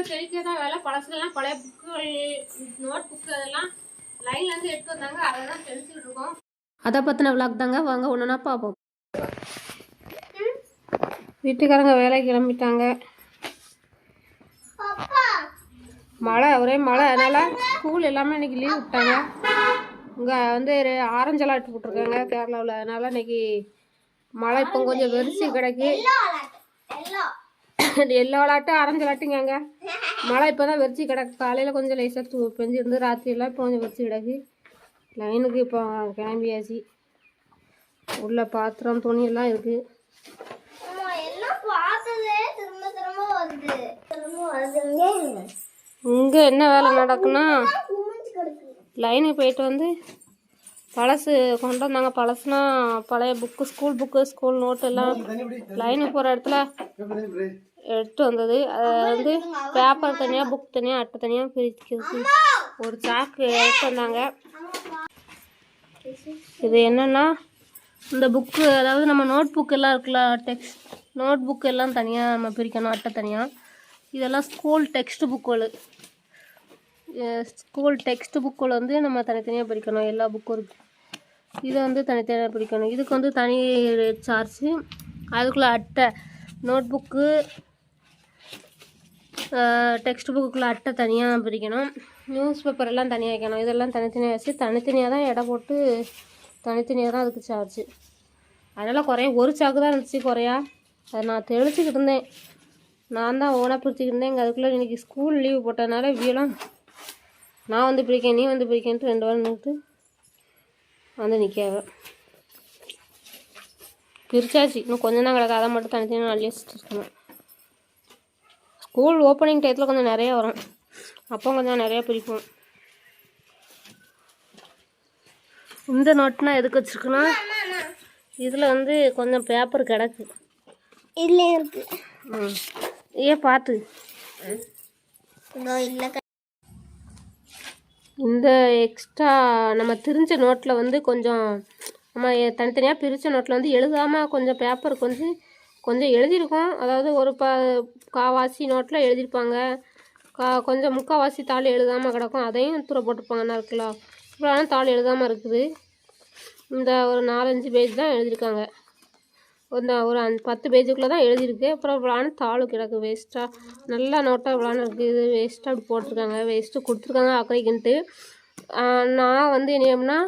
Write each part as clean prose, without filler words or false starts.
புக்கெல்லாம் தெளிக்க தான் வேலை. பழசுலாம் பழைய புக்கு, நோட் புக்கு அதெல்லாம் லைன்லேருந்து எடுத்து வந்தாங்க, அதை தான் தெளிச்சுட்டு இருக்கோம். அதை பற்றின விளாக் தாங்க, வாங்க ஒன்றுனா பார்ப்போம். வீட்டுக்காரங்க வேலைக்கு கிளம்பிட்டாங்க. மழை, ஒரே மழை, அதனால் ஸ்கூல் எல்லாமே இன்றைக்கி லீவ் விட்டாங்க. இங்கே வந்து ஆரஞ்சு அலர்ட் போட்டிருக்காங்க கேரளாவில். அதனால் இன்றைக்கி மழை இப்போ கொஞ்சம் வெறிச்சு கிடக்கு. எல்லோ அலர்ட்டு ஆரஞ்சு அலர்ட்டுங்க. மழை இப்போ தான் வெறிச்சு கிடக்கு. காலையில் கொஞ்சம் லேசாக பெஞ்சிருந்து ராத்திரியெல்லாம் இப்போ கொஞ்சம் வெறிச்சு கிடக்கு. லைனுக்கு இப்போ கிளம்பியாச்சு. உள்ள பாத்திரம் துணி எல்லாம் இருக்குது. இங்கே என்ன வேலை நடக்குன்னா, லைனுக்கு போயிட்டு வந்து பழசு கொண்டு வந்தாங்க. பழசுனா பழைய book, school book, school note எல்லாம் லைனுக்கு போகிற இடத்துல எடுத்து வந்தது. அதை வந்து பேப்பர் தனியாக, புக் தனியாக, அட்டை தனியாக பிரிக்கிறது ஒரு சாக்கு எடுத்து வந்தாங்க. இது என்னென்னா, இந்த புக்கு, அதாவது நம்ம நோட் புக் எல்லாம் இருக்குல்ல, நோட் புக்கு எல்லாம் தனியாக நம்ம பிரிக்கணும், அட்டை தனியாக. இதெல்லாம் ஸ்கூல் டெக்ஸ்ட் புக்குகள். ஸ்கூல் டெக்ஸ்ட் புக்குகள் வந்து நம்ம தனித்தனியாக பிரிக்கணும். எல்லா புக்கும் இருக்குது. இதை வந்து தனித்தனியாக பிரிக்கணும். இதுக்கு வந்து தனி சார்ஜு. அதுக்குள்ளே அட்டை, நோட் புக்கு, டெக்ஸ்ட் புக்குக்குள்ளே அட்டை தனியாக பிரிக்கணும். நியூஸ் பேப்பர் எல்லாம் தனியாக வைக்கணும். இதெல்லாம் தனித்தனியாக வச்சு தனித்தனியாக தான் எடை போட்டு தனித்தனியாக தான் அதுக்கு சார்ஜு. அதனால் குறைய ஒரு சாக்கு தான் இருந்துச்சு குறையா. அதை நான் தெளிச்சிக்கிட்டு இருந்தேன். நான் தான் ஓனாக பிரிச்சுக்கிட்டு இருந்தேன். இங்கே அதுக்குள்ளே இன்றைக்கி ஸ்கூல் லீவு போட்டதுனால இவ்வியெல்லாம் நான் வந்து பிரிக்கேன், நீ வந்து பிரிக்கேன்ட்டு 2 வாரம் நிறுத்து வந்து நிற்காவ. பிரிச்சாச்சு, இன்னும் கொஞ்சம் தான் கிடக்கு. அதை மட்டும் தனித்தனியாக அள்ளி வச்சுட்டு இருக்கணும். ஸ்கூல் ஓப்பனிங் டயத்தில் கொஞ்சம் நிறையா வரும், அப்போ கொஞ்சம் நிறையா பிரிப்போம். இந்த நோட்னா எதுக்கு வச்சுருக்குன்னா, இதில் வந்து கொஞ்சம் பேப்பர் கிடக்கு. இதில் இருக்கு. ஏன் பார்த்து இல்லை. இந்த எக்ஸ்ட்ரா நம்ம திரிஞ்ச நோட்டில் வந்து கொஞ்சம் நம்ம தனித்தனியாக பிரித்த நோட்டில் வந்து எழுதாமல் கொஞ்சம் பேப்பர் கொஞ்சம் எழுதியிருக்கோம். அதாவது ஒரு காவாசி நோட்டில் எழுதியிருப்பாங்க, கொஞ்சம் முக்கால்வாசி தாள் எழுதாமல் கிடக்கும். அதையும் தூர போட்டுருப்பாங்கன்னா இருக்குல்ல. இவ்வளோ தாள் எழுதாமல் இருக்குது. இந்த ஒரு 4-5 பேஜ் தான் எழுதியிருக்காங்க. ஒரு 10 பேஜுக்குள்ளே தான் எழுதியிருக்கு. அப்புறம் இவ்வளோ தாள் கிடக்கு வேஸ்ட்டாக. நல்லா நோட்டாக இவ்வளோ இருக்குது. இது வேஸ்ட்டாக அப்படி போட்டிருக்காங்க, வேஸ்ட்டு கொடுத்துருக்காங்க அக்கறைக்குன்ட்டு. நான் வந்து என்னன்னா,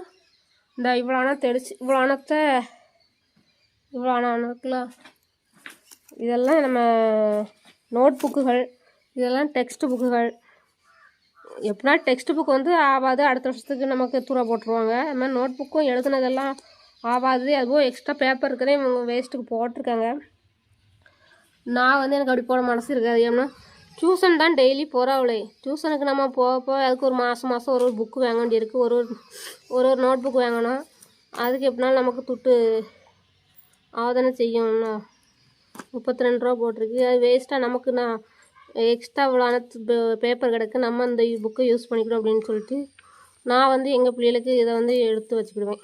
இந்த இவ்வளோனா தெளிச்சு இவ்வளோ இருக்குல்ல, இதெல்லாம் நம்ம நோட் புக்குகள், இதெல்லாம் டெக்ஸ்ட் புக்குகள். எப்படின்னா டெக்ஸ்ட் புக் வந்து ஆகாது, அடுத்த வருஷத்துக்கு நமக்கு தூர போட்டுருவாங்க. அது மாதிரி நோட் புக்கும் எழுதுனதெல்லாம் ஆகாது. அதுவும் எக்ஸ்ட்ரா பேப்பர் இருக்கிறதே இவங்க வேஸ்ட்டுக்கு போட்டிருக்காங்க. நான் வந்து எனக்கு அப்படி போட மனசு இருக்காது. ஏன்னா டியூஷன் தான் டெய்லி போகிறாவளே. டியூஷனுக்கு நம்ம போக அதுக்கு ஒரு மாதம் ஒரு புக்கு வாங்க வேண்டியிருக்கு. ஒரு நோட் புக் வாங்கணும். அதுக்கு எப்படினாலும் நமக்கு துட்டு ஆதானே செய்யணும்னா 32 ரூபா போட்டிருக்கு. அது வேஸ்ட்டாக நமக்கு நான் எக்ஸ்ட்ரா இவ்வளோ பேப்பர் கிடக்கு, நம்ம இந்த புக்கை யூஸ் பண்ணிக்கிறோம் அப்படின்னு சொல்லிட்டு நான் வந்து எங்கள் பிள்ளைகளுக்கு இதை வந்து எடுத்து வச்சுக்கிடுவேன்.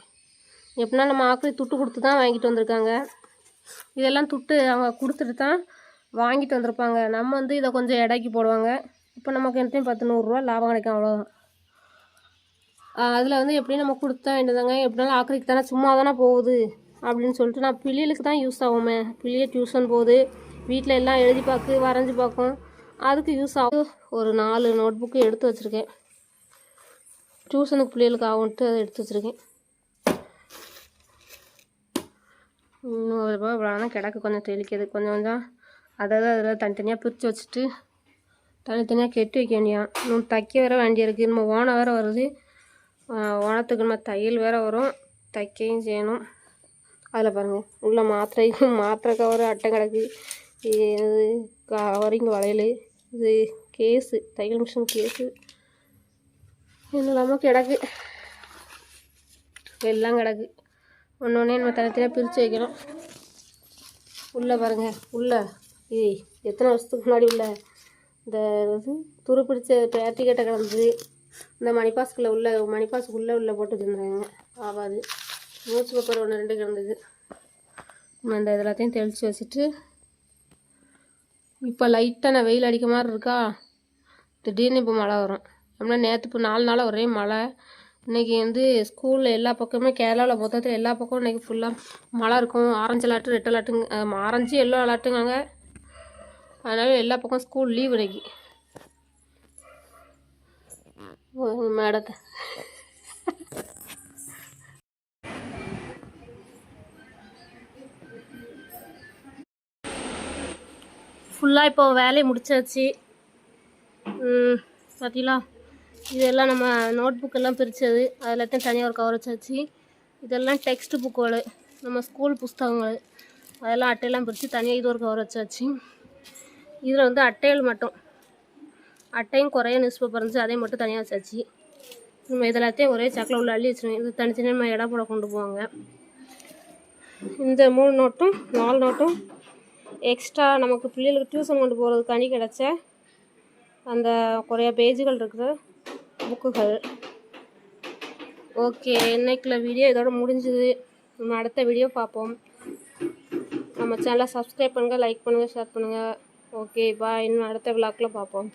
எப்படின்னா நம்ம ஆக்களி துட்டு கொடுத்து தான் வாங்கிட்டு வந்திருக்காங்க. இதெல்லாம் துட்டு அவங்க கொடுத்துட்டு தான் வாங்கிட்டு வந்திருப்பாங்க. நம்ம வந்து இதை கொஞ்சம் எடைக்கு போடுவாங்க. இப்போ நமக்கு என்கிட்டையும் 10-100 ரூபா லாபம் கிடைக்கும், அவ்வளோதான். அதில் வந்து எப்படியும் நம்ம கொடுத்தா வேண்டியதாங்க. எப்படினாலும் ஆக்களிக்கு தானே, சும்மா தானே போகுது அப்படின்னு சொல்லிட்டு நான் பிள்ளைகளுக்கு தான் யூஸ் ஆகுமே. பிள்ளைய டியூஷன் போகுது, வீட்டில் எல்லாம் எழுதி பார்க்கு, வரைஞ்சி பார்க்கும், அதுக்கு யூஸ் ஆகும். ஒரு 4 நோட் புக்கு எடுத்து வச்சுருக்கேன். டியூஷனுக்கு பிள்ளைகளுக்கு ஆகும்ட்டு அதை எடுத்து வச்சுருக்கேன். இன்னும் இவ்வளோ கிடக்கு, கொஞ்சம் தெளிக்கிறது கொஞ்சம் அதாவது அதில் தனித்தனியாக பிரித்து வச்சுட்டு தனித்தனியாக கெட்டி வைக்க வேண்டியான். இன்னும் தைக்க வேறு வேண்டியிருக்கு. நம்ம ஓனை வேறு வருது. ஓனத்துக்கு நம்ம தையல் வேறு வரும், தைக்கையும் செய்யணும். அதில் பாருங்கள், உள்ள மாத்திரை கவர் அட்டை கிடக்கு. இது கவரிங் வளையல், இது கேஸு, தையல் மிஷின் கேஸு, இன்னும் இல்லாமல் கிடக்கு, எல்லாம் கிடக்கு. ஒன்று நம்ம தனித்தனியாக பிரித்து வைக்கணும். உள்ளே பாருங்கள், உள்ளே இது எத்தனை வருஷத்துக்கு முன்னாடி உள்ள இந்த துரு பிடிச்ச பேட்டிக்கட்டை கிடந்தது. இந்த மணிப்பாஸுக்குள்ளே உள்ள போட்டு வச்சுருந்தாங்க, ஆகாது. நியூஸ் பேப்பர் 1-2 கிடந்தது. இந்த எல்லாத்தையும் தெளித்து வச்சுட்டு இப்போ லைட்டாக நான் வெயில் அடிக்க மாதிரி இருக்கா, திடீர்னு இப்போ மழை வரும். அப்படின்னா நேற்று இப்போ 4 நாளாக ஒரே மழை. இன்றைக்கி வந்து ஸ்கூலில் எல்லா பக்கமே கேரளாவில் மொத்தத்தில் எல்லா பக்கமும் இன்றைக்கி ஃபுல்லாக மழை இருக்கும். ஆரஞ்சு அலர்ட்டு, ரெட் அலர்ட்டுங்க, ஆரஞ்சு எல்லோ அலர்ட்டுங்க. அதனால் எல்லா பக்கம் ஸ்கூல் லீவ் இன்னைக்கு. மேடத்தை ஃபுல்லாக இப்போ வேலையை முடிச்சாச்சு. பார்த்தீங்களா, இதெல்லாம் நம்ம நோட் புக்கெல்லாம் பிரித்தது, அது எல்லாத்தையும் தனியாக ஒரு கவர் வச்சாச்சு. இதெல்லாம் டெக்ஸ்ட் புக்குகள், நம்ம ஸ்கூல் புஸ்தகங்கள், அதெல்லாம் அட்டையெல்லாம் பிரித்து தனியாக இது ஒரு கவர் வச்சாச்சு. இதில் வந்து அட்டைகள் மட்டும், அட்டையும் குறைய நியூஸ் பேப்பர் இருந்துச்சு, அதையும் மட்டும் தனியாக வச்சாச்சு. நம்ம இதெல்லாத்தையும் ஒரே சாக்கில் உள்ள அள்ளி வச்சுருவோம். இது தனித்தனியாக நம்ம இடம் போட கொண்டு போவாங்க. இந்த 3 நோட்டும் 4 நோட்டும் எக்ஸ்ட்ரா நமக்கு பிள்ளைகளுக்கு டியூஷன் கொண்டு போகிறதுக்கு அணி கிடச்ச அந்த குறைய பேஜுகள் இருக்கிற புக்குகள். ஓகே, இன்னைக்குள்ள வீடியோ இதோட முடிஞ்சுது. நம்ம அடுத்த வீடியோ பார்ப்போம். நம்ம சேனலை சப்ஸ்கிரைப் பண்ணுங்கள், லைக் பண்ணுங்கள், ஷேர் பண்ணுங்கள். Okay bye. இன்னும் அடுத்த விளாக்கில் பார்ப்போம்.